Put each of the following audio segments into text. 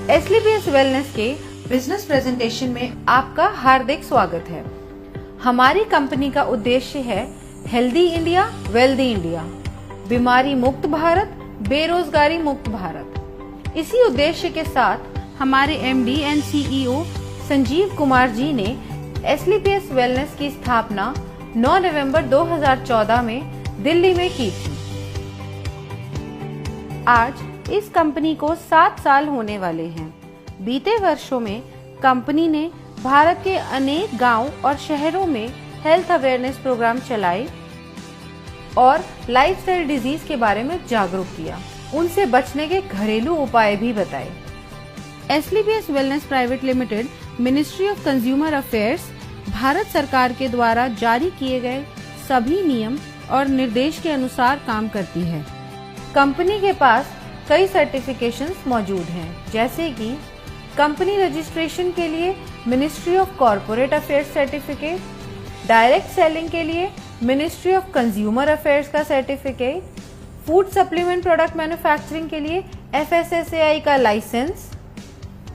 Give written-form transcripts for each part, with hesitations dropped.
एसलीपीएस wellness के business presentation में आपका हार्दिक स्वागत है। हमारी कंपनी का उद्देश्य है हेल्दी इंडिया वेल्दी इंडिया, बीमारी मुक्त भारत, बेरोजगारी मुक्त भारत। इसी उद्देश्य के साथ हमारे MD and CEO Sanjeev Kumar ji ने एसलीपीएस वेलनेस की स्थापना 9 नवंबर 2014 में दिल्ली में की थी। आज इस कंपनी को 7 साल होने वाले हैं। बीते वर्षों में कंपनी ने भारत के अनेक गांव और शहरों में हेल्थ अवेयरनेस प्रोग्राम चलाए और लाइफस्टाइल डिजीज के बारे में जागरूक किया, उनसे बचने के घरेलू उपाय भी बताए। SLPS wellness private limited ministry of consumer affairs Bharat सरकार के द्वारा जारी किए गए सभी नियम और निर्देश के अनुसार काम करती है। कंपनी के पास कई सर्टिफिकेशंस मौजूद हैं, जैसे कि कंपनी रजिस्ट्रेशन के लिए ministry of corporate affairs certificate, direct selling के लिए मिनिस्ट्री ऑफ कंज्यूमर अफेयर्स का certificate, food supplement product manufacturing के लिए FSSAI का licence,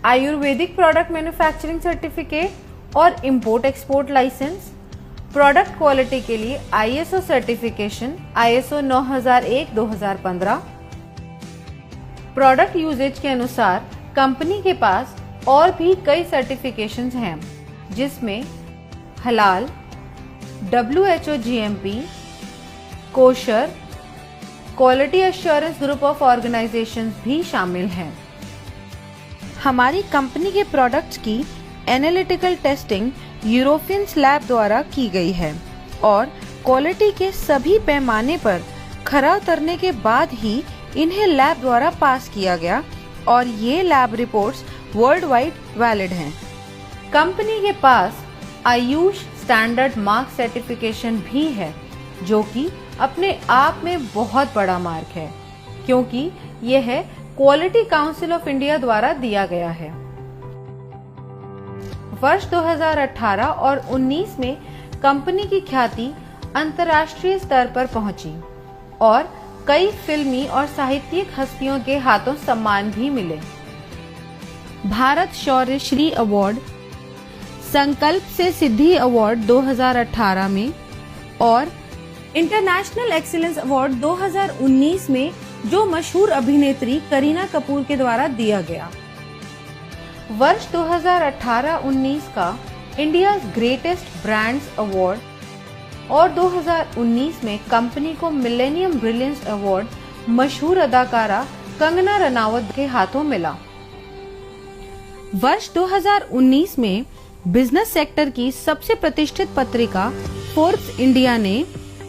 ayurvedic product manufacturing certificate और import export licence, product quality के लिए ISO certification ISO 9001-2015। Product usages के अनुसार कंपनी के पास और भी कई सर्टिफिकेशंस हैं, जिसमें हलाल, WHO GMP, kosher, quality assurance group of organisations भी शामिल हैं। हमारी कंपनी के प्रोडक्ट्स की एनालिटिकल टेस्टिंग यूरोपियन लैब द्वारा की गई है और क्वालिटी के सभी पैमाने पर खरा उतरने के बाद ही इन्हें लैब द्वारा पास किया गया और ये lab reports world wide valid हैं। कंपनी के पास आयुष स्टैंडर्ड मार्क सर्टिफिकेशन भी है, जो कि अपने आप में बहुत बड़ा मार्क है, क्योंकि यह क्वालिटी काउंसिल ऑफ इंडिया द्वारा दिया गया है। वर्ष 2018 और 19 में कंपनी की ख्याति अंतर्राष्ट्रीय स्तर पर पहुंची और कई फिल्मी और साहित्यिक हस्तियों के हाथों सम्मान भी मिले। भारत शौर्य श्री अवार्ड, संकल्प से सिद्धि अवार्ड 2018 में और इंटरनेशनल एक्सीलेंस अवार्ड 2019 में जो मशहूर अभिनेत्री करीना कपूर के द्वारा दिया गया। वर्ष 2018-19 का इंडिया ग्रेटेस्ट ब्रांड्स अवार्ड और 2019 में कंपनी को मिलेनियम ब्रिलियंस अवार्ड मशहूर अदाकारा कंगना रनावत के हाथों मिला। वर्ष 2019 में बिजनेस सेक्टर की सबसे प्रतिष्ठित पत्रिका फोर्ब्स इंडिया ने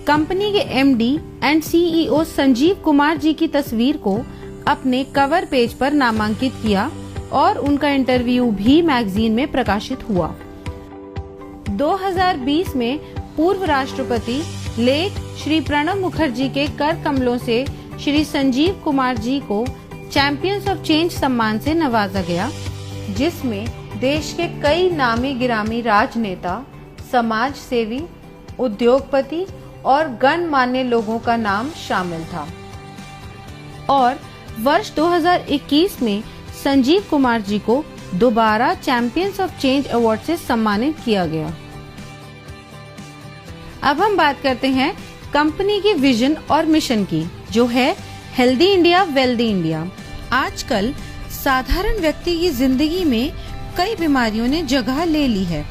कंपनी के MD and CEO Sanjeev Kumar ji की तस्वीर को अपने कवर पेज पर नामांकित किया और उनका इंटरव्यू भी मैगजीन में प्रकाशित हुआ। 2020 में पूर्व राष्ट्रपति लेख श्री प्रणब मुखर्जी के कर कमलों से श्री संजीव कुमार जी को चैंपियंस ऑफ चेंज सम्मान से नवाजा गया, जिसमें देश के कई नामी गिरामी राजनेता, समाज सेवी, उद्योगपति और गणमान्य लोगों का नाम शामिल था। और वर्ष 2021 में संजीव कुमार जी को दोबारा चैंपियंस ऑफ चेंज अवार्ड से सम्मानित किया गया। अब हम बात करते हैं कंपनी की विजन और मिशन की, जो है हेल्दी इंडिया वेल्दी इंडिया। आजकल साधारण व्यक्ति की जिंदगी में कई बीमारियों ने जगह ले ली है,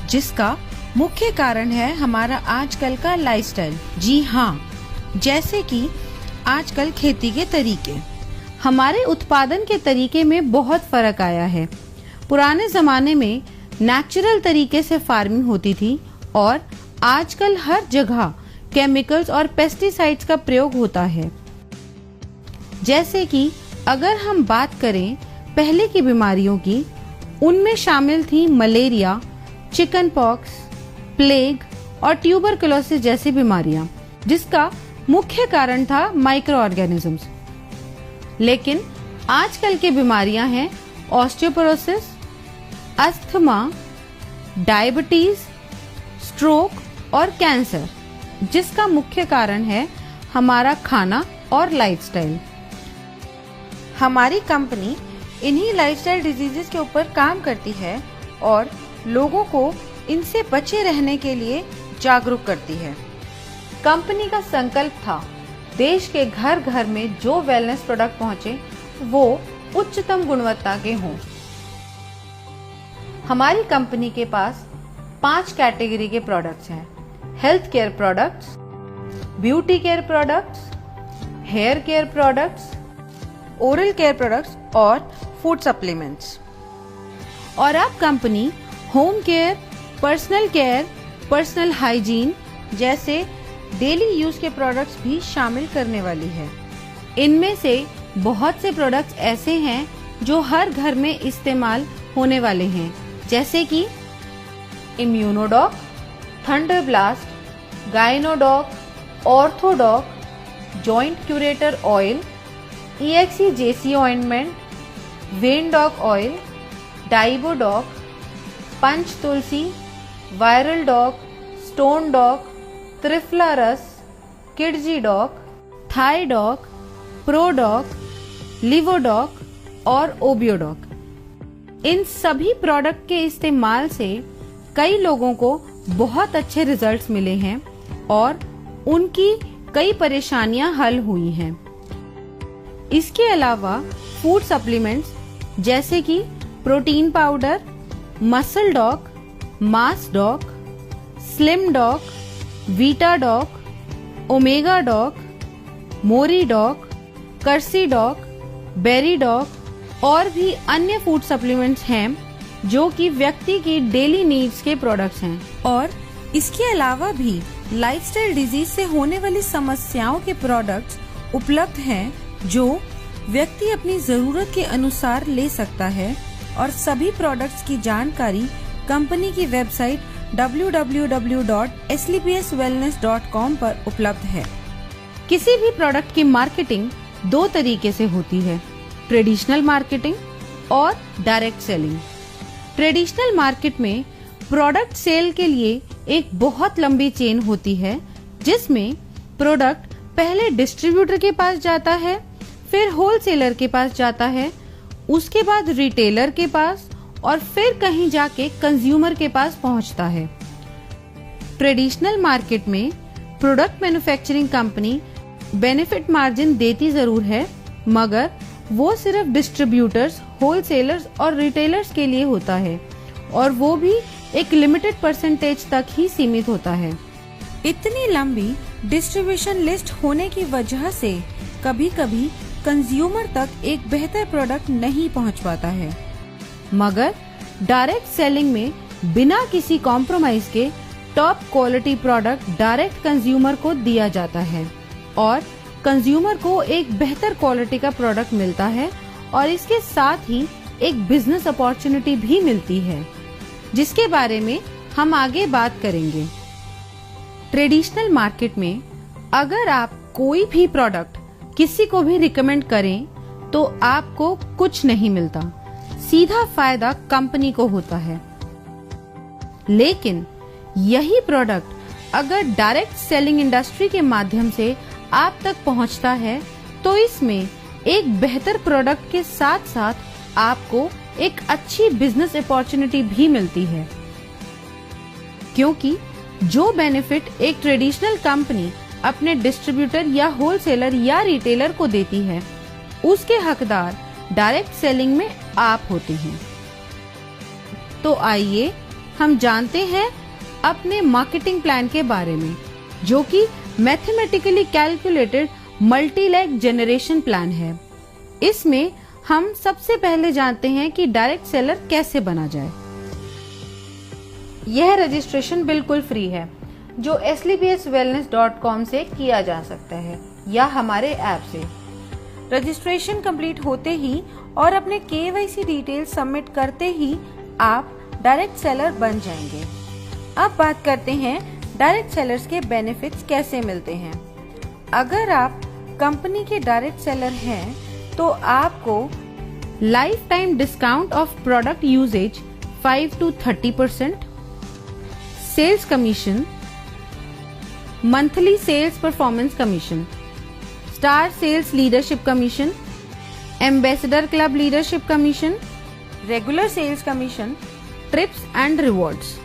जिसका मुख्य कारण है हमारा आजकल का लाइफस्टाइल। जी हाँ, जैसे कि आजकल खेती के तरीके, हमारे उत्पादन के तरीके में बहुत फर्क आया है। पुराने जमाने में नेचुरल तरीके से फार्मिंग होती थी और आजकल हर जगह केमिकल्स और पेस्टिसाइड्स का प्रयोग होता है। जैसे कि अगर हम बात करें पहले की बीमारियों की, उनमें शामिल थी मलेरिया, चिकन पॉक्स, प्लेग और ट्यूबरकुलोसिस जैसी बीमारियां, जिसका मुख्य कारण था माइक्रो ऑर्गेनिजम्स। लेकिन आजकल की बीमारियां हैं ऑस्टियोपोरोसिस, अस्थमा, डायबिटीज, स्ट्रोक और कैंसर, जिसका मुख्य कारण है हमारा खाना और लाइफस्टाइल। हमारी कंपनी इन्हीं लाइफस्टाइल डिजीजेस के ऊपर काम करती है और लोगों को इनसे बचे रहने के लिए जागरूक करती है। कंपनी का संकल्प था देश के घर घर में जो वेलनेस प्रोडक्ट पहुंचे वो उच्चतम गुणवत्ता के हों। हमारी कंपनी के पास 5 कैटेगरी के प्रोडक्ट्स हैं: health care products, beauty care products, hair care products, oral care products और फूड सप्लीमेंट्स। और अब company home care, personal care, personal hygiene जैसे डेली यूज के प्रोडक्ट्स भी शामिल करने वाली है। इनमें से बहुत से प्रोडक्ट्स ऐसे हैं जो हर घर में इस्तेमाल होने वाले हैं, जैसे कि Immunodoc, Thunder Blast, Gynodoc, Orthodoc, joint curator oil, EXE-JC ointment, Vendoc oil, Diabodoc, Panch Tulsi, viral doc, stone doc, Triphala Ras, Kidzy doc, Thai doc, Prodoc, Livodoc और ओबियोडॉक। इन सभी प्रोडक्ट के इस्तेमाल से कई लोगों को बहुत अच्छे रिजल्ट्स मिले हैं और उनकी कई परेशानियां हल हुई हैं। इसके अलावा फूड सप्लीमेंट्स जैसे कि protein powder, muscle doc, mass doc, slim doc, vita doc, omega doc, मोरी डॉक, कर्सी डॉक, बेरी डॉक और भी अन्य फूड सप्लीमेंट्स हैं जो कि व्यक्ति की डेली नीड्स के प्रोडक्ट्स हैं। और इसके अलावा भी लाइफस्टाइल डिजीज से होने वाली समस्याओं के प्रोडक्ट्स उपलब्ध हैं जो व्यक्ति अपनी जरूरत के अनुसार ले सकता है। और सभी प्रोडक्ट्स की जानकारी कंपनी की वेबसाइट www.slpswellness.com पर उपलब्ध है। किसी भी प्रोडक्ट की मार्केटिंग 2 तरीके से होती है: ट्रेडिशनल मार्केटिंग और डायरेक्ट सेलिंग। ट्रेडिशनल मार्केट में प्रोडक्ट सेल के लिए एक बहुत लंबी चेन होती है, जिसमें प्रोडक्ट पहले डिस्ट्रीब्यूटर के पास जाता है, फिर होलसेलर के पास जाता है, उसके बाद रिटेलर के पास और फिर कहीं जाके कंज्यूमर के पास पहुंचता है। ट्रेडिशनल मार्केट में product manufacturing company benefit margin देती जरूर है, मगर वो सिर्फ डिस्ट्रीब्यूटर्स, होलसेलर्स और रिटेलर्स के लिए होता है और वो भी एक लिमिटेड परसेंटेज तक ही सीमित होता है। इतनी लंबी डिस्ट्रीब्यूशन लिस्ट होने की वजह से कभी-कभी कंज्यूमर तक एक बेहतर प्रोडक्ट नहीं पहुंच पाता है। मगर डायरेक्ट सेलिंग में बिना किसी कॉम्प्रोमाइज के top quality product direct consumer को दिया जाता है और कंज्यूमर को एक बेहतर क्वालिटी का प्रोडक्ट मिलता है और इसके साथ ही एक बिजनेस अपॉर्चुनिटी भी मिलती है, जिसके बारे में हम आगे बात करेंगे। ट्रेडिशनल मार्केट में अगर आप कोई भी प्रोडक्ट किसी को भी रिकमेंड करें तो आपको कुछ नहीं मिलता, सीधा फायदा कंपनी को होता है। लेकिन यही प्रोडक्ट अगर डायरेक्ट सेलिंग इंडस्ट्री के माध्यम से आप तक पहुंचता है तो इसमें एक बेहतर प्रोडक्ट के साथ साथ आपको एक अच्छी बिजनेस अपॉर्चुनिटी भी मिलती है, क्योंकि जो बेनिफिट एक ट्रेडिशनल कंपनी अपने डिस्ट्रीब्यूटर या होलसेलर या रिटेलर को देती है, उसके हकदार डायरेक्ट सेलिंग में आप होते हैं। तो आइए हम जानते हैं अपने मार्केटिंग प्लान के बारे में, जो कि mathematically calculated multi leg generation plan है। इसमें हम सबसे पहले जानते हैं कि डायरेक्ट सेलर कैसे बना जाए। यह रजिस्ट्रेशन बिल्कुल फ्री है, जो slpswellness.com से किया जा सकता है या हमारे ऐप से। रजिस्ट्रेशन कंप्लीट होते ही और अपने KYC डिटेल सबमिट करते ही आप डायरेक्ट सेलर बन जाएंगे। अब बात करते हैं डायरेक्ट सेलर्स के बेनिफिट्स कैसे मिलते हैं। अगर आप कंपनी के डायरेक्ट सेलर हैं तो आपको life time discount of product usages 5 to 30%, sales commission, monthly sales performance commission, star sales leadership commission, ambassador club leadership commission, regular sales commission, trips and rewards.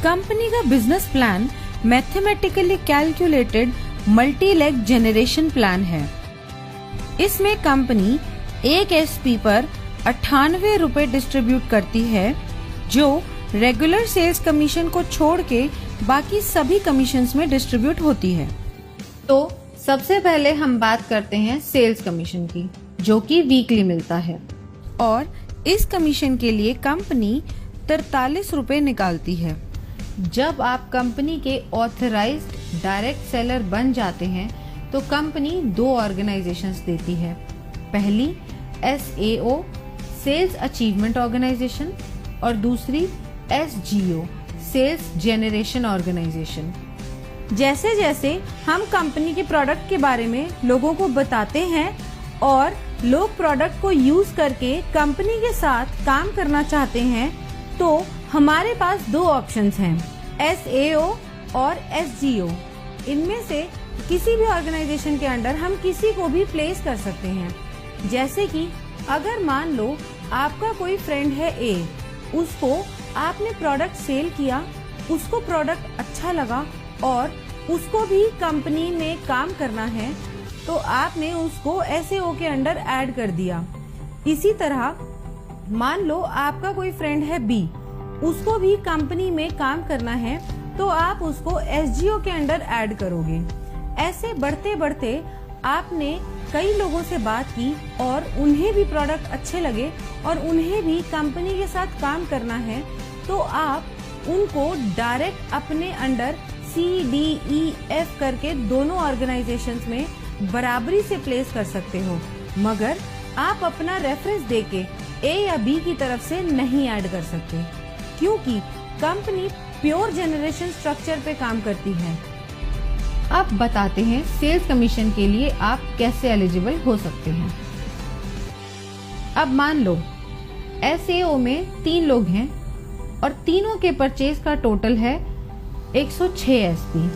Company का business plan mathematically calculated multi leg generation plan है। इसमें company एक SP पर 98 रुपए distribute करती है, जो regular sales commission को छोड़ के बाकी सभी कमीशंस में डिस्ट्रीब्यूट होती है। तो सबसे पहले हम बात करते हैं सेल्स कमीशन की, जो कि वीकली मिलता है, और इस कमीशन के लिए कंपनी 43 रुपए निकालती है। जब आप कंपनी के ऑथराइज्ड डायरेक्ट सेलर बन जाते हैं तो कंपनी 2 ऑर्गेनाइजेशंस देती है। पहली SAO सेल्स अचीवमेंट ऑर्गेनाइजेशन और दूसरी SGO सेल्स जेनरेशन ऑर्गेनाइजेशन। जैसे जैसे हम कंपनी के प्रोडक्ट के बारे में लोगों को बताते हैं और लोग प्रोडक्ट को यूज करके कंपनी के साथ काम करना चाहते हैं, तो हमारे पास 2 ऑप्शंस हैं, SAO और SGO। इनमें से किसी भी ऑर्गेनाइजेशन के अंडर हम किसी को भी प्लेस कर सकते हैं। जैसे कि अगर मान लो आपका कोई फ्रेंड है A, उसको आपने प्रोडक्ट सेल किया, उसको प्रोडक्ट अच्छा लगा और उसको भी कंपनी में काम करना है, तो आपने उसको SAO के अंडर ऐड कर दिया। इसी तरह मान लो आपका कोई फ्रेंड है B, उसको भी कंपनी में काम करना है, तो आप उसको SGO के अंडर ऐड करोगे। ऐसे बढ़ते बढ़ते आपने कई लोगों से बात की और उन्हें भी प्रोडक्ट अच्छे लगे और उन्हें भी कंपनी के साथ काम करना है, तो आप उनको डायरेक्ट अपने अंडर CDEF करके दोनों ऑर्गेनाइजेशंस में बराबरी से प्लेस कर सकते हो, मगर आप अपना रेफरेंस देके A या B की तरफ से नहीं ऐड कर सकते, क्योंकि कंपनी प्योर जनरेशन स्ट्रक्चर पे काम करती है। अब बताते हैं सेल्स कमीशन के लिए आप कैसे एलिजिबल हो सकते हैं। अब मान लो SAO में 3 लोग हैं और तीनों के परचेज का टोटल है 106 SP,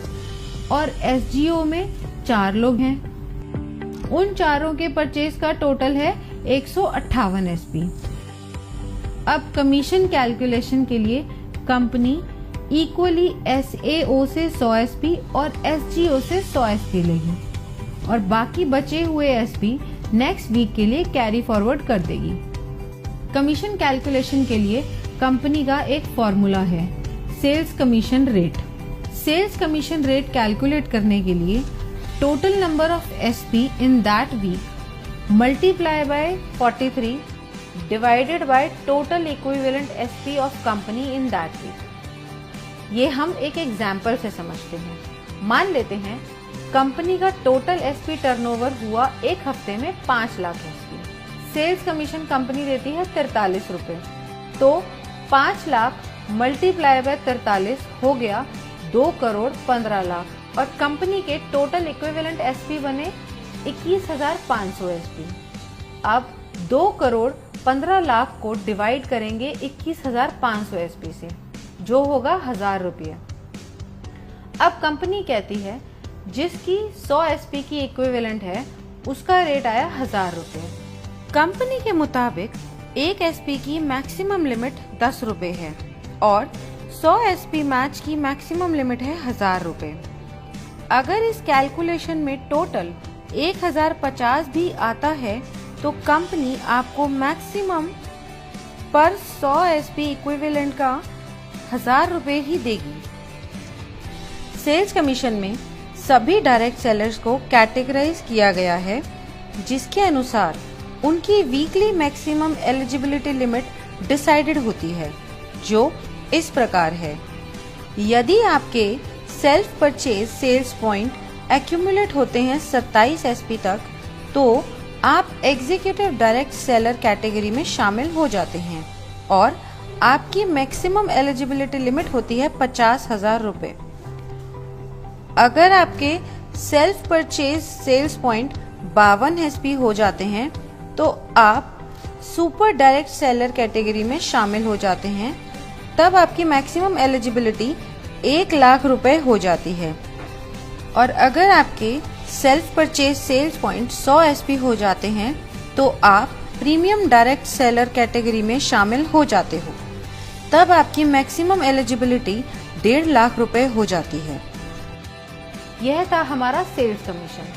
और SGO में 4 लोग हैं, उन चारों के परचेज का टोटल है 158 SP। अब कमीशन कैलकुलेशन के लिए कंपनी इक्वली SAO से 100 SP और SGO से 100 SP लेगी और बाकी बचे हुए SP नेक्स्ट वीक के लिए कैरी फॉरवर्ड कर देगी। कमीशन कैलकुलेशन के लिए कंपनी का एक फॉर्मूला है, sales commission rate. Sales commission rate calculate करने के लिए total number of SP in that week multiply by 43 divided by total equivalent SP of company in that week. ये हम एक एग्जाम्पल से समझते हैं। मान लेते हैं कंपनी का टोटल SP टर्नओवर हुआ एक हफ्ते में 5 lakh SP। Sales commission company देती है 43 रुपए, तो 5 लाख मल्टीप्लाई बाय 43 हो गया 2 करोड़ 15 लाख, और कंपनी के टोटल इक्विवेलेंट SP बने 21,500 SP। अब 2 करोड़ 15 लाख को डिवाइड करेंगे 21,500 SP से, जो होगा 1000 रुपये। अब कंपनी कहती है जिसकी 100 SP की इक्विवेलेंट है उसका रेट आया 1000 रुपये। कंपनी के मुताबिक एक SP की मैक्सिमम लिमिट 10 रुपये है और 100 SP मैच की मैक्सिमम लिमिट है 1000 रुपये। अगर इस कैलकुलेशन में टोटल 1050 भी आता है तो कंपनी आपको मैक्सिमम पर 100 SP इक्विवेलेंट का 1000 रुपये ही देगी। सेल्स कमीशन में सभी डायरेक्ट सेलर्स को कैटेगराइज किया गया है, जिसके अनुसार उनकी weekly maximum eligibility limit decided होती है, जो इस प्रकार है। यदि आपके self purchase sales point accumulate होते हैं 27 SP तक, तो आप एग्जीक्यूटिव डायरेक्ट सेलर कैटेगरी में शामिल हो जाते हैं और आपकी मैक्सिमम एलिजिबिलिटी लिमिट होती है 50,000 रुपए। अगर आपके self purchase sales point 52 SP हो जाते हैं तो आप सुपर डायरेक्ट सेलर कैटेगरी में शामिल हो जाते हैं। तब आपकी मैक्सिमम एलिजिबिलिटी 1 लाख रुपए हो जाती है। और अगर आपके self purchase sales point 100 SP हो जाते हैं तो आप प्रीमियम डायरेक्ट सेलर कैटेगरी में शामिल हो जाते हो। तब आपकी मैक्सिमम एलिजिबिलिटी 1.5 लाख रुपए हो जाती है। यह था हमारा सेल्स कमीशन।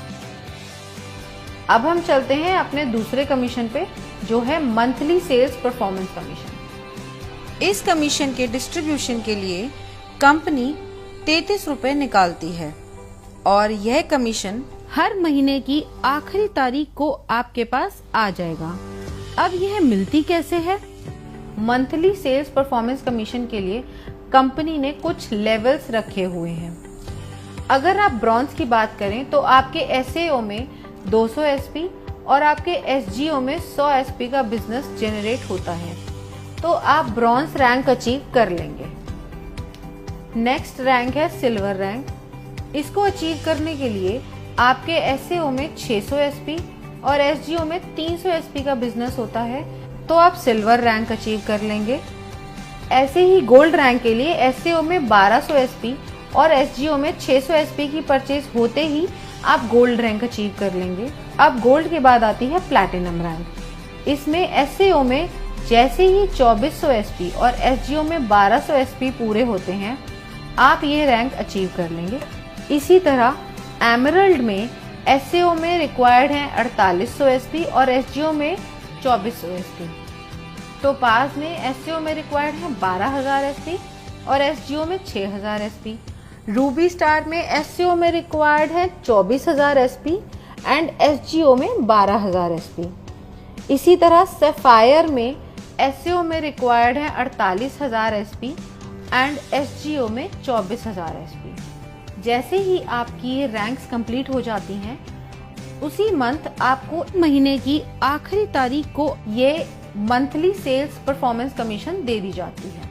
अब हम चलते हैं अपने दूसरे कमीशन पे, जो है मंथली सेल्स परफॉर्मेंस कमीशन। इस कमीशन के डिस्ट्रीब्यूशन के लिए कंपनी 33 रुपए निकालती है और यह कमीशन हर महीने की आखिरी तारीख को आपके पास आ जाएगा। अब यह मिलती कैसे है? मंथली सेल्स परफॉर्मेंस कमीशन के लिए कंपनी ने कुछ लेवल्स रखे हुए हैं। अगर आप ब्रॉन्ज की बात करें तो आपके एसएओ में 200 एसपी और आपके एसजीओ में 100 एसपी का बिजनेस जनरेट होता है, तो आप ब्रॉन्ज रैंक अचीव कर लेंगे। नेक्स्ट रैंक है सिल्वर रैंक। इसको अचीव करने के लिए आपके एसएओ में 600 एसपी और एसजीओ में 300 एसपी का बिजनेस होता है, तो आप सिल्वर रैंक अचीव कर लेंगे। ऐसे ही गोल्ड रैंक के लिए एसएओ में 1200 एसपी और एसजीओ में 600 एसपी की परचेज होते ही आप गोल्ड रैंक अचीव कर लेंगे। अब गोल्ड के बाद आती है प्लैटिनम रैंक। इसमें एसएओ में जैसे ही 2400 एसपी और एसजीओ में 1200 एसपी पूरे होते हैं, आप ये रैंक अचीव कर लेंगे। इसी तरह एमरल्ड में एसएओ में रिक्वायर्ड है 4800 एसपी और एसजीओ में 2400 एसपी। टोपाज में एसएओ में रिक्वायर्ड है 12000 एसपी और एसजीओ में 6000 एसपी। रूबी स्टार में एसएओ में रिक्वायर्ड है 24000 एसपी एंड एसजीओ में 12000 एसपी। इसी तरह सफायर में एसएओ में रिक्वायर्ड है 48000 एसपी एंड एसजीओ में 24000 एसपी। जैसे ही आपकी ये रैंक्स कंप्लीट हो जाती हैं, उसी मंथ आपको महीने की आखिरी तारीख को ये मंथली सेल्स परफॉर्मेंस कमीशन दे दी जाती है।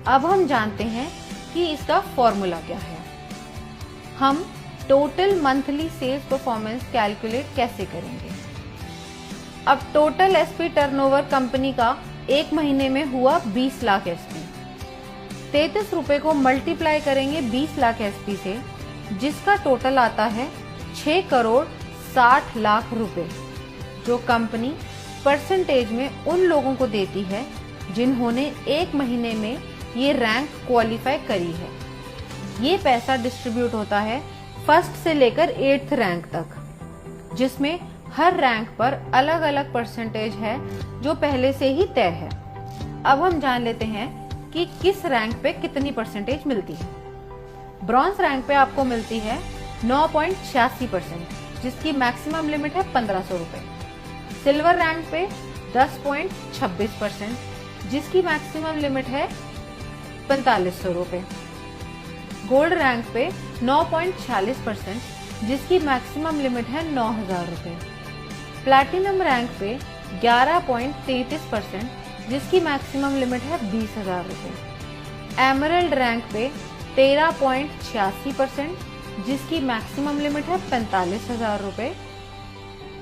अब हम जानते हैं कि इसका फॉर्मूला क्या है। हम total monthly sales performance calculate कैसे करेंगे? अब टोटल एसपी टर्नओवर कंपनी का एक महीने में हुआ 20 लाख एसपी। 33 रुपए को मल्टीप्लाई करेंगे 20 लाख एसपी से, जिसका टोटल आता है 6 करोड़ 60 लाख रुपए, जो कंपनी परसेंटेज में उन लोगों को देती है जिन्होंने एक महीने में ये रैंक क्वालिफाई करी है। ये पैसा डिस्ट्रीब्यूट होता है फर्स्ट से लेकर 8th रैंक तक, जिसमें हर रैंक पर अलग अलग परसेंटेज है जो पहले से ही तय है। अब हम जान लेते हैं कि किस रैंक पे कितनी परसेंटेज मिलती है। ब्रॉन्ज रैंक पे आपको मिलती है 9.86%, जिसकी मैक्सिमम लिमिट है 1500 रुपए। सिल्वर रैंक पे 10.26%, जिसकी मैक्सिमम लिमिट है 4500 रुपए। गोल्ड रैंक पे 9.46%, जिसकी मैक्सिमम लिमिट है 9000 रुपए। प्लैटिनम रैंक पे 11.33%, जिसकी मैक्सिमम लिमिट है 20000 रुपए। एमरल्ड रैंक पे 13.86%, जिसकी मैक्सिमम लिमिट है 45000 रुपए।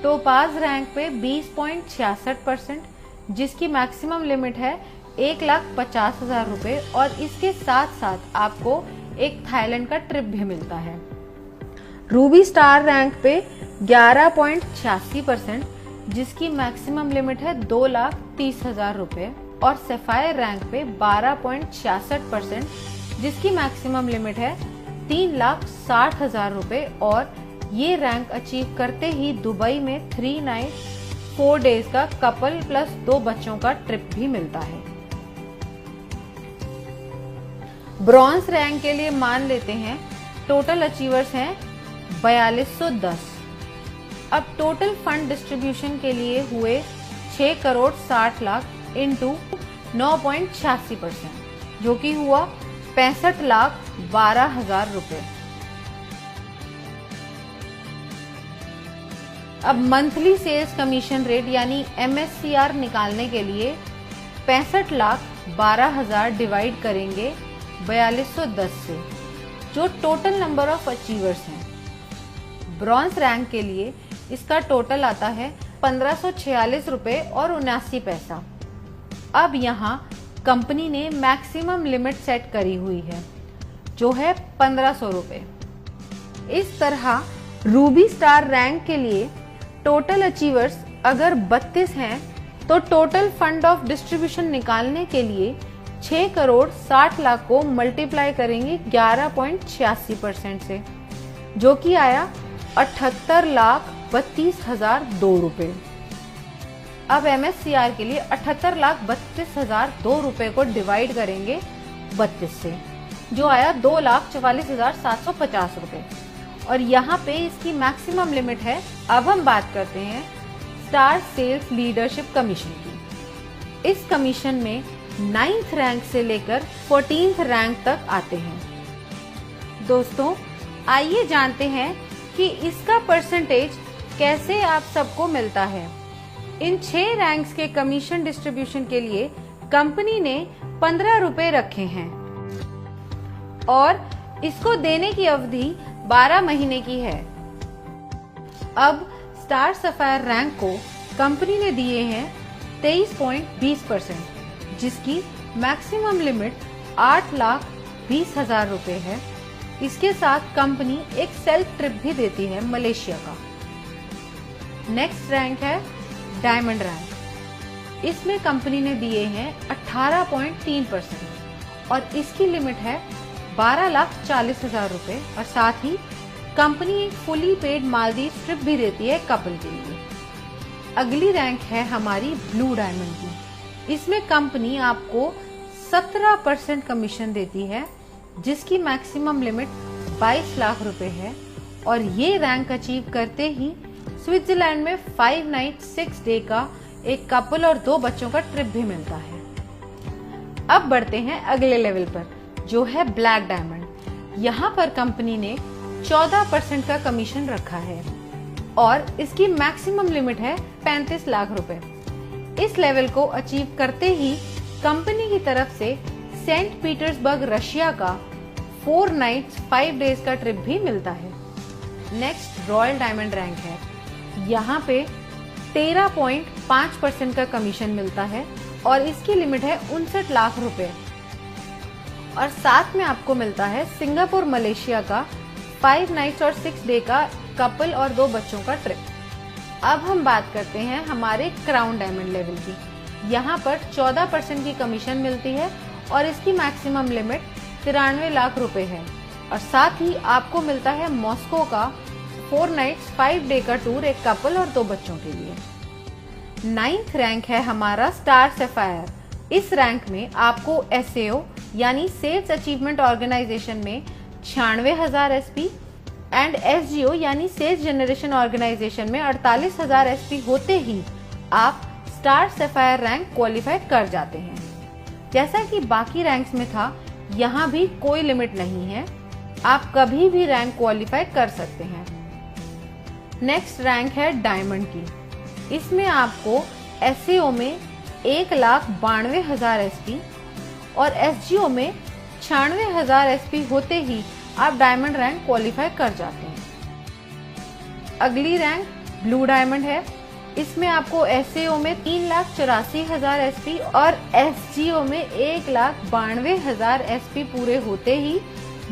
टोपाज रैंक पे 20.66%, जिसकी मैक्सिमम लिमिट है 1,50,000 रुपए और इसके साथ साथ आपको एक थाईलैंड का ट्रिप भी मिलता है। रूबी स्टार रैंक पे 11.86%, जिसकी मैक्सिमम लिमिट है 2,30,000 रुपए और सफायर रैंक पे 12.66%, जिसकी मैक्सिमम लिमिट है 3,60,000 रुपए और ये रैंक अचीव करते ही दुबई में 3 नाइट 4 डेज का कपल प्लस 2 बच्चों का ट्रिप भी मिलता है। ब्रॉन्ज रैंक के लिए मान लेते हैं टोटल अचीवर्स हैं 4210। अब टोटल फंड डिस्ट्रीब्यूशन के लिए हुए 6 करोड़ 60 लाख इंटू 9.86%, जो कि हुआ 65,12,000 रुपए। अब मंथली सेल्स कमीशन रेट यानी MSCR निकालने के लिए 65,12,000 डिवाइड करेंगे 4210 से, जो टोटल नंबर ऑफ अचीवर्स हैं। ब्रॉन्ज रैंक के लिए इसका टोटल आता है 1546 रुपए और 79 पैसा। अब यहाँ कंपनी ने मैक्सिमम लिमिट सेट करी हुई है, जो है 1500 रुपए। इस तरह रूबी स्टार रैंक के लिए टोटल अचीवर्स अगर 32 हैं तो टोटल फंड ऑफ डिस्ट्रीब्यूशन निकालने के लिए 6 करोड़ 60 लाख को मल्टीप्लाई करेंगे 11.86% से, जो कि आया 78,32,002 रुपए। अब MSCR के लिए 78,32,002 रुपए को डिवाइड करेंगे 32 से, जो आया 2,44,750 रुपए। और यहाँ पे इसकी मैक्सिमम लिमिट है। अब हम बात करते हैं स्टार सेल्स लीडरशिप कमीशन की। इस कमीशन में 9th रैंक से लेकर 14th रैंक तक आते हैं। दोस्तों, आइए जानते हैं कि इसका परसेंटेज कैसे आप सबको मिलता है। इन 6 रैंक्स के कमीशन डिस्ट्रीब्यूशन के लिए कंपनी ने 15 रुपए रखे हैं और इसको देने की अवधि 12 महीने की है। अब स्टार सफायर रैंक को कंपनी ने दिए हैं 23.20%, जिसकी मैक्सिमम लिमिट 8,20,000 रुपए है। इसके साथ कंपनी एक सेल्फ ट्रिप भी देती है मलेशिया का। नेक्स्ट रैंक है डायमंड रैंक। इसमें कंपनी ने दिए हैं 18.3% और इसकी लिमिट है 12,40,000 रुपए। और साथ ही कंपनी एक फुली पेड मालदीव ट्रिप भी देती है कपल के लिए। अगली रैंक है हमारी ब्लू डायमंड की। इसमें कंपनी आपको 17% कमीशन देती है, जिसकी मैक्सिमम लिमिट 22 लाख रुपए है। और ये रैंक अचीव करते ही स्विट्जरलैंड में 5 नाइट 6 डे का एक कपल और 2 बच्चों का ट्रिप भी मिलता है। अब बढ़ते हैं अगले लेवल पर, जो है ब्लैक डायमंड। यहाँ पर कंपनी ने 14% का कमीशन रखा है और इसकी मैक्सिमम लिमिट है 35 लाख रुपए। इस लेवल को अचीव करते ही कंपनी की तरफ से सेंट पीटर्सबर्ग रशिया का 4 नाइट्स 5 डेज का ट्रिप भी मिलता है। नेक्स्ट रॉयल डायमंड रैंक है। यहाँ पे 13.5% का कमीशन मिलता है और इसकी लिमिट है 59 लाख रुपए। और साथ में आपको मिलता है सिंगापुर मलेशिया का 5 नाइट्स और 6 डे का कपल और 2 बच्चों का ट्रिप। अब हम बात करते हैं हमारे क्राउन डायमंड लेवल की। यहाँ पर 14% की कमीशन मिलती है और इसकी मैक्सिमम लिमिट 93 लाख रुपए है। और साथ ही आपको मिलता है मॉस्को का 4 नाइट्स 5 डे का टूर एक कपल और 2 बच्चों के लिए। 9th रैंक है हमारा स्टार सफायर। इस रैंक में आपको SAO यानी सेल्स अचीवमेंट ऑर्गेनाइजेशन में 96,000 SP एंड SGO यानी सेल्स जनरेशन ऑर्गेनाइजेशन में 48,000 SP होते ही आप स्टार सफायर रैंक क्वालिफाई कर जाते हैं। जैसा कि बाकी रैंक्स में था, यहाँ भी कोई लिमिट नहीं है, आप कभी भी रैंक क्वालिफाई कर सकते हैं। नेक्स्ट रैंक है डायमंड की। इसमें आपको SAO में 1,92,000 SP और SGO में 96,000 SP होते ही आप डायमंड रैंक क्वालिफाई कर जाते हैं। अगली रैंक ब्लू डायमंड है। इसमें आपको SAO में 3,84,000 SP और SGO में 1,92,000 SP पूरे होते ही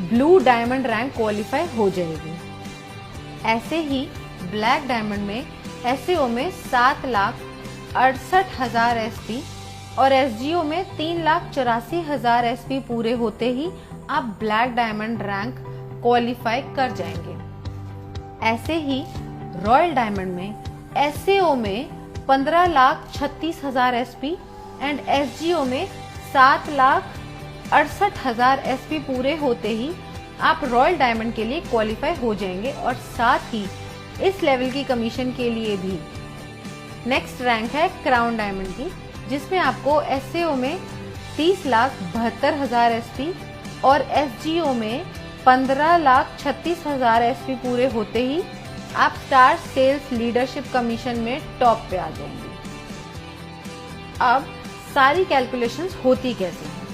ब्लू डायमंड रैंक क्वालिफाई हो जाएगी। ऐसे ही ब्लैक डायमंड में SAO में 7,68,000 SP और SGO में 3,84,000 SP पूरे होते ही आप ब्लैक डायमंड रैंक क्वालिफाई कर जाएंगे। ऐसे ही रॉयल डायमंड में SAO में 15,36,000 SP एंड SGO में 7,68,000 SP पूरे होते ही आप रॉयल डायमंड के लिए क्वालिफाई हो जाएंगे और साथ ही इस लेवल की कमीशन के लिए भी। नेक्स्ट रैंक है क्राउन डायमंड की, जिसमें आपको SAO में 30,72,000 SP और SGO में 15,36,000 SP पूरे होते ही आप स्टार सेल्स लीडरशिप कमीशन में टॉप पे आ जाएंगे। अब सारी कैलकुलेशंस होती कैसे हैं?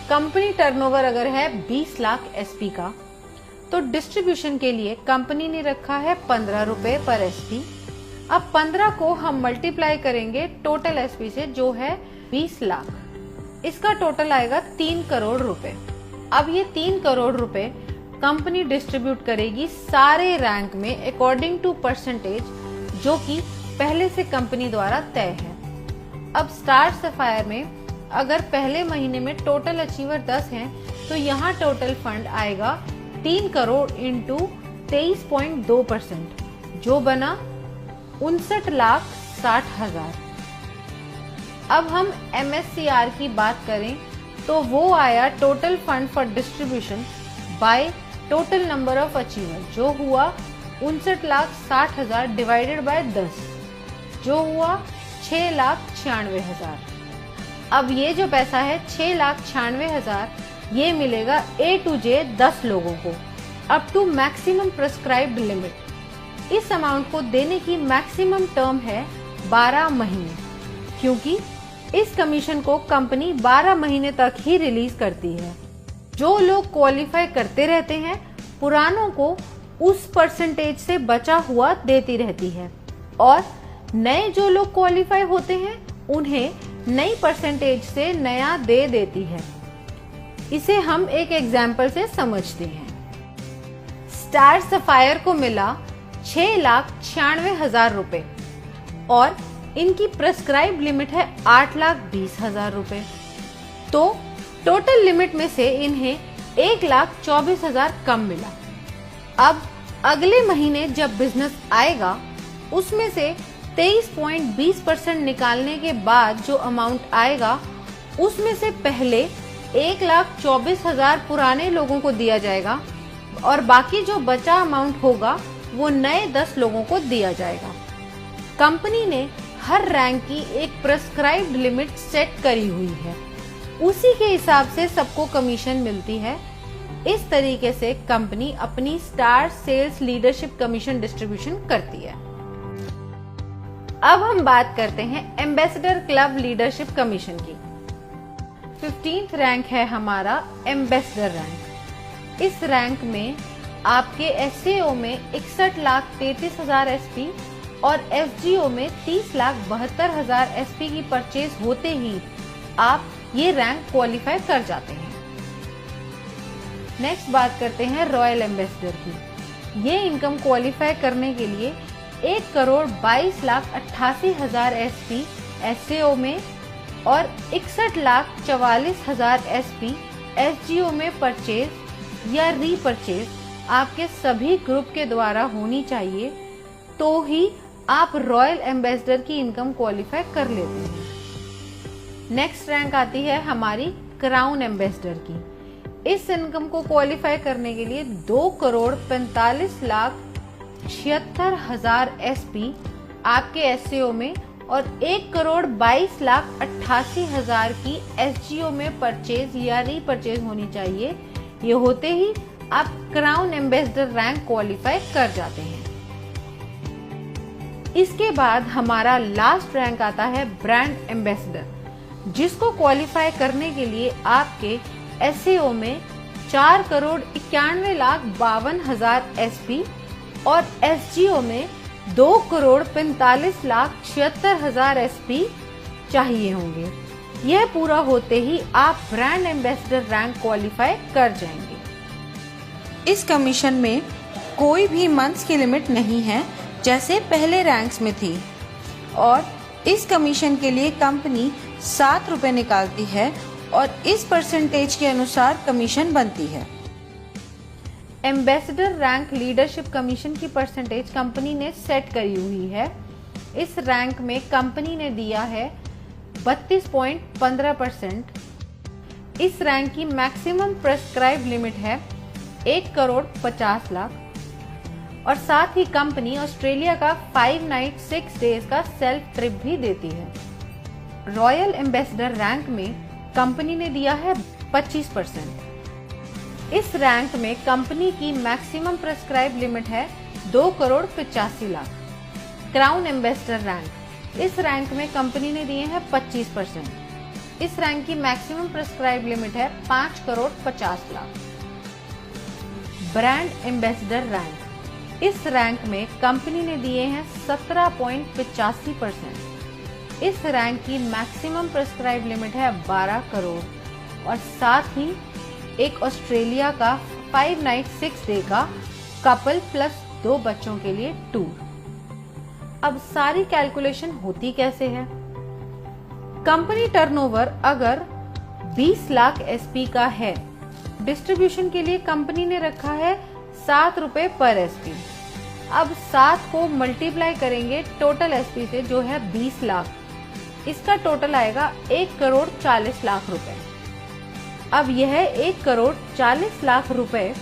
कंपनी टर्नओवर अगर है 20 लाख SP का, तो डिस्ट्रीब्यूशन के लिए कंपनी ने रखा है 15 रुपए पर SP। अब 15 को हम मल्टीप्लाई करेंगे टोटल SP से, जो है 20 लाख। इसका टोटल आएगा 3 करोड़ रुपए। अब ये 3 करोड़ रुपए कंपनी डिस्ट्रीब्यूट करेगी सारे रैंक में अकॉर्डिंग टू परसेंटेज, जो कि पहले से कंपनी द्वारा तय है। अब स्टार सफायर में अगर पहले महीने में टोटल अचीवर 10 हैं, तो यहाँ टोटल फंड आएगा 3 करोड़ इंटू 23.2%, जो बना 59,60,000। अब हम MSCR की बात करें तो वो आया total fund for distribution by total number of achiever, जो हुआ 59,60,000 डिवाइडेड बाय 10, जो हुआ 6,96,000। अब ये जो पैसा है 6,96,000, ये मिलेगा A to J 10 लोगों को up to maximum prescribed limit. इस अमाउंट को देने की मैक्सिमम टर्म है 12 महीने, क्योंकि इस कमीशन को कंपनी 12 महीने तक ही रिलीज करती है। जो लोग क्वालिफाई करते रहते हैं, पुरानों को उस परसेंटेज से बचा हुआ देती रहती है, और नए जो लोग क्वालिफाई होते हैं उन्हें नई परसेंटेज से नया दे देती है। इसे हम एक एग्जाम्पल से समझते हैं। स्टार सफायर को मिला 6,96,000 रुपए और इनकी प्रेस्क्राइब लिमिट है 8,20,000 रुपए, तो टोटल लिमिट में से इन्हें 1,24,000 कम मिला। अब अगले महीने जब बिजनेस आएगा, उसमें से 23.20% निकालने के बाद जो अमाउंट आएगा, उसमें से पहले 1,24,000 पुराने लोगों को दिया जाएगा और बाकी जो बचा अमाउंट होगा वो नए 10 लोगों को दिया जाएगा। कंपनी ने हर रैंक की एक प्रेस्क्राइब्ड लिमिट सेट करी हुई है, उसी के हिसाब से सबको कमीशन मिलती है। इस तरीके से कंपनी अपनी star sales leadership commission distribution करती है। अब हम बात करते हैं एम्बेसडर क्लब लीडरशिप कमीशन की। 15th रैंक है हमारा एम्बेसडर रैंक। इस रैंक में आपके SAO में 61,33,000 SP और FGO में 30,72,000 SP की परचेज होते ही आप ये रैंक क्वालिफाई कर जाते हैं। नेक्स्ट बात करते हैं रॉयल एम्बेसडर की। ये इनकम क्वालिफाई करने के लिए 1,22,88,000 SP SAO में और 61,44,000 SP FGO में परचेज या रीपरचेज आपके सभी ग्रुप के द्वारा होनी चाहिए, तो ही आप रॉयल एम्बेसडर की इनकम क्वालिफाई कर लेते हैं। नेक्स्ट रैंक आती है हमारी क्राउन एम्बेसडर की। इस इनकम को क्वालिफाई करने के लिए 2,45,76,000 SP आपके SAO में और 1,22,88,000 की FGO में परचेज या रीपरचेज होनी चाहिए। ये होते ही आप क्राउन एम्बेसडर रैंक क्वालिफाई कर जाते हैं। इसके बाद हमारा लास्ट रैंक आता है ब्रांड एम्बेसडर, जिसको क्वालिफाई करने के लिए आपके SAO में 4,91,52,000 SP और FGO में 2,45,76,000 SP चाहिए होंगे। यह पूरा होते ही आप ब्रांड एम्बेसडर रैंक क्वालिफाई कर जाएंगे। इस कमीशन में कोई भी मंथ्स की लिमिट नहीं है, जैसे पहले रैंक्स में थी, और इस कमीशन के लिए कंपनी 7 रुपए निकालती है और इस परसेंटेज के अनुसार कमीशन बनती है। एम्बेसडर रैंक लीडरशिप कमीशन की परसेंटेज कंपनी ने सेट करी हुई है। इस रैंक में कंपनी ने दिया है 32.15%। इस रैंक की मैक्सिमम प्रेस्क्राइब लिमिट है 1,50,00,000 और साथ ही कंपनी ऑस्ट्रेलिया का 5 नाइट 6 डेज का सेल्फ ट्रिप भी देती है। रॉयल एम्बेसडर रैंक में कंपनी ने दिया है 25%। इस रैंक में कंपनी की मैक्सिमम प्रेस्क्राइब लिमिट है 2,85,00,000। क्राउन एम्बेसडर रैंक, इस रैंक में कंपनी ने दिए हैं 25%। इस रैंक की मैक्सिमम प्रेस्क्राइब लिमिट है 5,50,00,000। ब्रांड एम्बेसडर रैंक, इस रैंक में कंपनी ने दिए हैं 17.85%। इस रैंक की मैक्सिमम प्रेस्क्राइब लिमिट है 12 करोड़ और साथ ही एक ऑस्ट्रेलिया का 5 नाइट 6 डे का कपल प्लस 2 बच्चों के लिए टूर। अब सारी कैलकुलेशन होती कैसे है? कंपनी टर्नओवर अगर 20 लाख एसपी का है, डिस्ट्रीब्यूशन के लिए कंपनी ने रखा है 7 रुपए पर एसपी। अब 7 को मल्टीप्लाई करेंगे टोटल एसपी से जो है 20 लाख, इसका टोटल आएगा 1 करोड़ 40 लाख रुपए। अब यह 1 करोड़ 40 लाख रुपए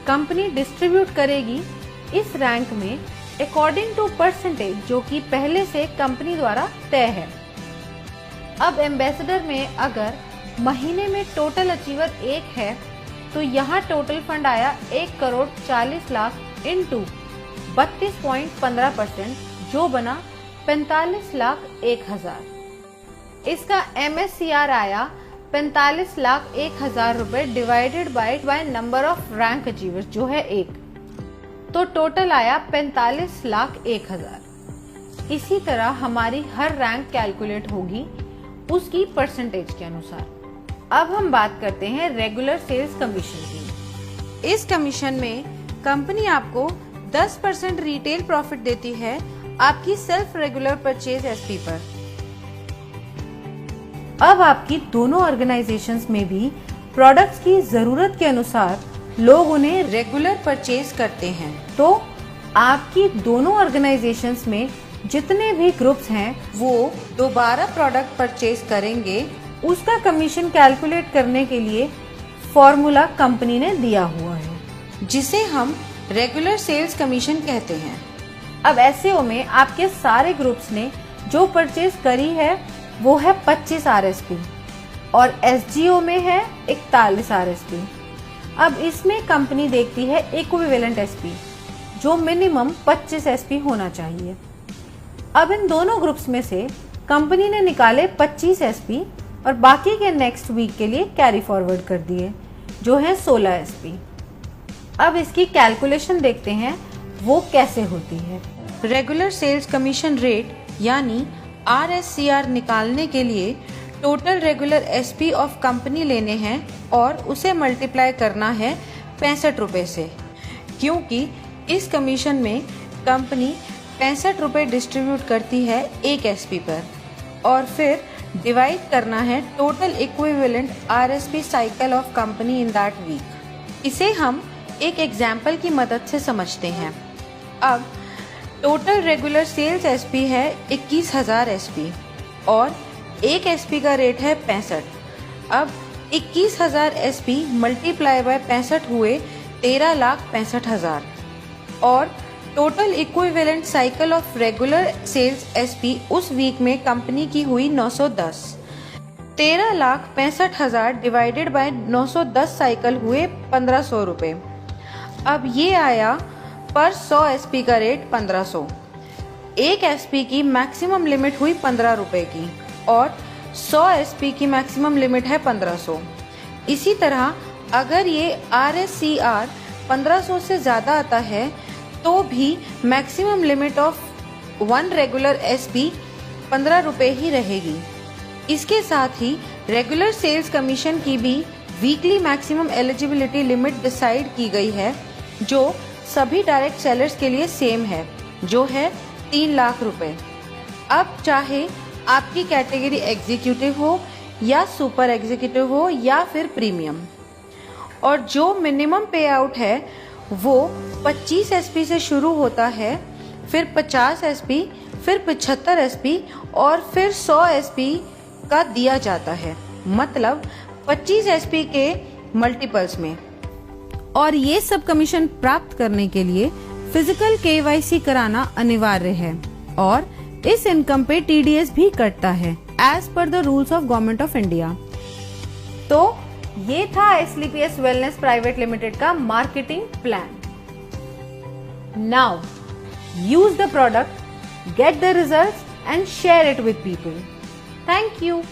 कंपनी डिस्ट्रीब्यूट करेगी इस रैंक में अकॉर्डिंग टू परसेंटेज जो कि पहले से कंपनी द्वारा तय है। अब एम्बेसडर में अगर महीने में टोटल अचीवर 1 है तो यहाँ टोटल फंड आया 1 करोड़ 40 लाख इंटू 32.15% जो बना 45 लाख 1,000। इसका MSCR आया 45 लाख 1,000 रुपए divided by number of rank achievers जो है 1, तो टोटल आया 45 लाख 1,000। इसी तरह हमारी हर रैंक कैलकुलेट होगी उसकी परसेंटेज के अनुसार। अब हम बात करते हैं रेगुलर सेल्स कमीशन की। इस कमीशन में कंपनी आपको 10% रिटेल प्रॉफिट देती है आपकी सेल्फ रेगुलर परचेज एसपी पर। अब आपकी दोनों ऑर्गेनाइजेशंस में भी प्रोडक्ट्स की जरूरत के अनुसार लोग उन्हें रेगुलर परचेज करते हैं, तो आपकी दोनों ऑर्गेनाइजेशंस में जितने भी ग्रुप्स हैं वो दोबारा प्रोडक्ट परचेज करेंगे। उसका कमीशन कैलकुलेट करने के लिए फॉर्मूला कंपनी ने दिया हुआ है जिसे हम रेगुलर सेल्स कमीशन कहते हैं। अब एससीओ में आपके सारे ग्रुप्स ने जो परचेज करी है वो है 25 RSP और एसजीओ में है 41 RSP। अब इसमें कंपनी देखती है इक्विवेलेंट एसपी जो मिनिमम 25 एसपी होना चाहिए। अब इन दोनों ग्रुप्स में से कंपनी ने निकाले 25 एसपी और बाकी के नेक्स्ट वीक के लिए कैरी फॉरवर्ड कर दिए जो है 16 एसपी। अब इसकी कैलकुलेशन देखते हैं वो कैसे होती है। रेगुलर सेल्स कमीशन रेट यानी RSCR निकालने के लिए total regular SP of company लेने हैं और उसे मल्टीप्लाई करना है 65 रुपए से, क्योंकि इस कमीशन में कंपनी 65 रुपए डिस्ट्रीब्यूट करती है एक एसपी पर और फिर डिवाइड करना है total equivalent RSP cycle of company in that week. इसे हम एक एग्जाम्पल की मदद से समझते हैं। अब टोटल रेगुलर सेल्स एसपी है 21,000 एसपी और एक एसपी का रेट है 65। अब 21,000 एसपी मल्टीप्लाई बाय 65 हुए 13,65,000 और total equivalent cycle of regular sales SP उस वीक में कंपनी की हुई 910। 13,65,000 डिवाइडेड बाय 910 साइकिल हुए 1,500 रुपए। अब ये आया पर 100 एसपी का रेट 1,500। एक एसपी की मैक्सिमम लिमिट हुई 15 रुपए की और 100 एसपी की मैक्सिमम लिमिट है 1,500। इसी तरह अगर ये RSCR 1,500 से ज्यादा आता है तो भी maximum limit of 1 regular SP 15 रुपए ही रहेगी। इसके साथ ही रेगुलर सेल्स कमीशन की भी weekly maximum eligibility limit decide की गई है जो सभी डायरेक्ट सेलर्स के लिए सेम है जो है 3 लाख रुपए। अब चाहे आपकी कैटेगरी एग्जीक्यूटिव हो या सुपर एग्जीक्यूटिव हो या फिर प्रीमियम, और जो मिनिमम पे आउट है वो 25 एसपी से शुरू होता है, फिर 50 एसपी, फिर 75 एसपी और फिर 100 एसपी का दिया जाता है, मतलब 25 एसपी के मल्टीपल्स में। और ये सब कमीशन प्राप्त करने के लिए फिजिकल KYC कराना अनिवार्य है और इस इनकम पे TDS भी कटता है as per the rules of government of India. तो ये था SLPS वेलनेस प्राइवेट लिमिटेड का marketing plan. Now use the product, get the results and share it with people. Thank you.